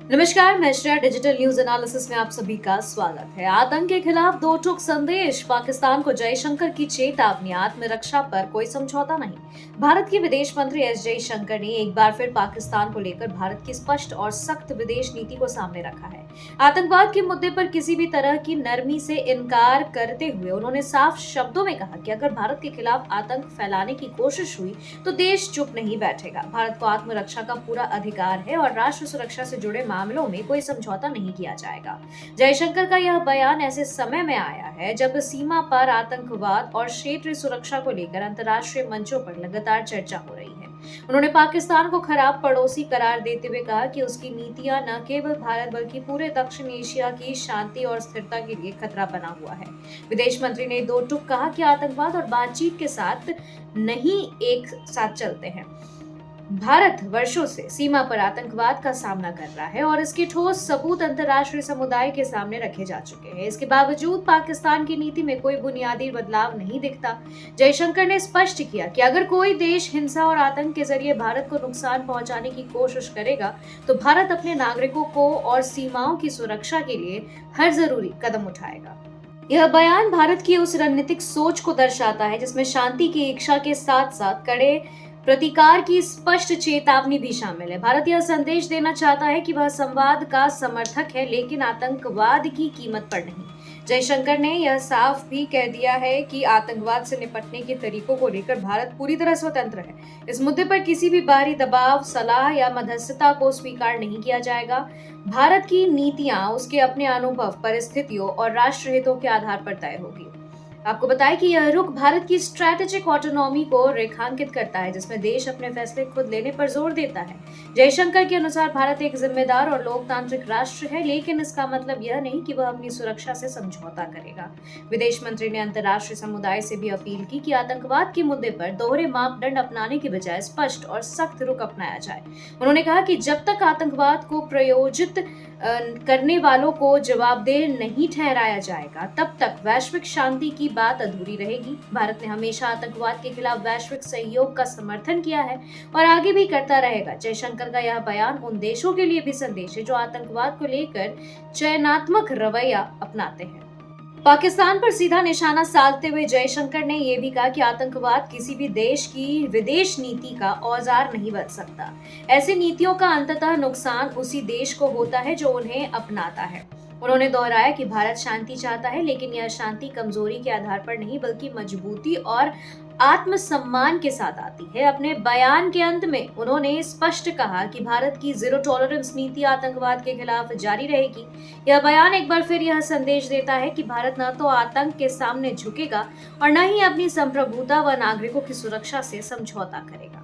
नमस्कार, मैं Shreya digital news analysis में आप सभी का स्वागत है। आतंक के खिलाफ दो टूक संदेश, पाकिस्तान को जयशंकर की चेतावनी, आत्मरक्षा पर कोई समझौता नहीं। भारत के विदेश मंत्री एस जयशंकर ने एक बार फिर पाकिस्तान को लेकर भारत की स्पष्ट और सख्त विदेश नीति को सामने रखा है। आतंकवाद के मुद्दे पर किसी भी तरह की नरमी से इनकार करते हुए उन्होंने साफ शब्दों में कहा कि अगर भारत के खिलाफ आतंक फैलाने की कोशिश हुई तो देश चुप नहीं बैठेगा। भारत को आत्मरक्षा का पूरा अधिकार है और राष्ट्र सुरक्षा से जुड़े मामलों में कोई समझौता नहीं किया जाएगा। जयशंकर का यह बयान ऐसे समय में आया है जब सीमा पर आतंकवाद और क्षेत्रीय सुरक्षा को लेकर अंतर्राष्ट्रीय मंचों पर लगातार चर्चा हो रही है। उन्होंने पाकिस्तान को खराब पड़ोसी करार देते हुए कहा कि उसकी नीतियां न केवल भारत बल्कि पूरे दक्षिण एशिया की शांति और स्थिरता के लिए खतरा बना हुआ है। विदेश मंत्री ने दो टूक कहा कि आतंकवाद और बातचीत के साथ नहीं एक साथ चलते हैं। भारत वर्षों से सीमा पर आतंकवाद का सामना कर रहा है और इसके ठोस सबूत अंतर्राष्ट्रीय समुदाय के सामने रखे जा चुके हैं। इसके बावजूद पाकिस्तान की नीति में कोई बुनियादी बदलाव नहीं दिखता। जयशंकर ने स्पष्ट किया कि अगर कोई देश हिंसा और आतंक के जरिए भारत को नुकसान पहुंचाने की कोशिश करेगा तो भारत अपने नागरिकों को और सीमाओं की सुरक्षा के लिए हर जरूरी कदम उठाएगा। यह बयान भारत की उस रणनीतिक सोच को दर्शाता है जिसमें शांति की इच्छा के साथ साथ कड़े प्रतिकार की स्पष्ट चेतावनी भी शामिल है। भारत यह संदेश देना चाहता है कि वह संवाद का समर्थक है, लेकिन आतंकवाद की कीमत पर नहीं। जयशंकर ने यह साफ भी कह दिया है कि आतंकवाद से निपटने के तरीकों को लेकर भारत पूरी तरह स्वतंत्र है। इस मुद्दे पर किसी भी बाहरी दबाव, सलाह या मध्यस्थता को स्वीकार नहीं किया जाएगा। भारत की नीतियां उसके अपने अनुभव, परिस्थितियों और राष्ट्र हितों के आधार पर तय होगी। आपको बताएं कि यह रुख भारत की स्ट्रैटेजिक ऑटोनॉमी को रेखांकित करता है, जिसमें देश अपने फैसले खुद लेने पर जोर देता है। जयशंकर के अनुसार भारत एक जिम्मेदार और लोकतांत्रिक राष्ट्र है, लेकिन इसका मतलब यह नहीं कि वह अपनी सुरक्षा से समझौता करेगा। विदेश मंत्री ने अंतर्राष्ट्रीय समुदाय से भी अपील की कि आतंकवाद के मुद्दे पर दोहरे मापदंड अपनाने के बजाय स्पष्ट और सख्त रुख अपनाया जाए। उन्होंने कहा कि जब तक आतंकवाद को प्रायोजित करने वालों को जवाबदेह नहीं ठहराया जाएगा, तब तक वैश्विक शांति की बात अधूरी रहेगी। भारत ने हमेशा आतंकवाद के खिलाफ वैश्विक सहयोग का समर्थन किया है और आगे भी करता रहेगा। जयशंकर का यह बयान उन देशों के लिए भी संदेश है जो आतंकवाद को लेकर चयनात्मक रवैया अपनाते हैं। पाकिस्तान पर सीधा निशाना साधते हुए जयशंकर ने यह भी कहा कि आतंकवाद किसी भी देश की विदेश नीति का औजार नहीं बन सकता। ऐसी नीतियों का अंततः नुकसान उसी देश को होता है जो उन्हें अपनाता है। उन्होंने दोहराया कि भारत शांति चाहता है, लेकिन यह शांति कमजोरी के आधार पर नहीं बल्कि मजबूती और आत्मसम्मान के साथ आती है। अपने बयान के अंत में उन्होंने स्पष्ट कहा कि भारत की जीरो टॉलरेंस नीति आतंकवाद के खिलाफ जारी रहेगी। यह बयान एक बार फिर यह संदेश देता है कि भारत न तो आतंक के सामने झुकेगा और न ही अपनी संप्रभुता व नागरिकों की सुरक्षा से समझौता करेगा।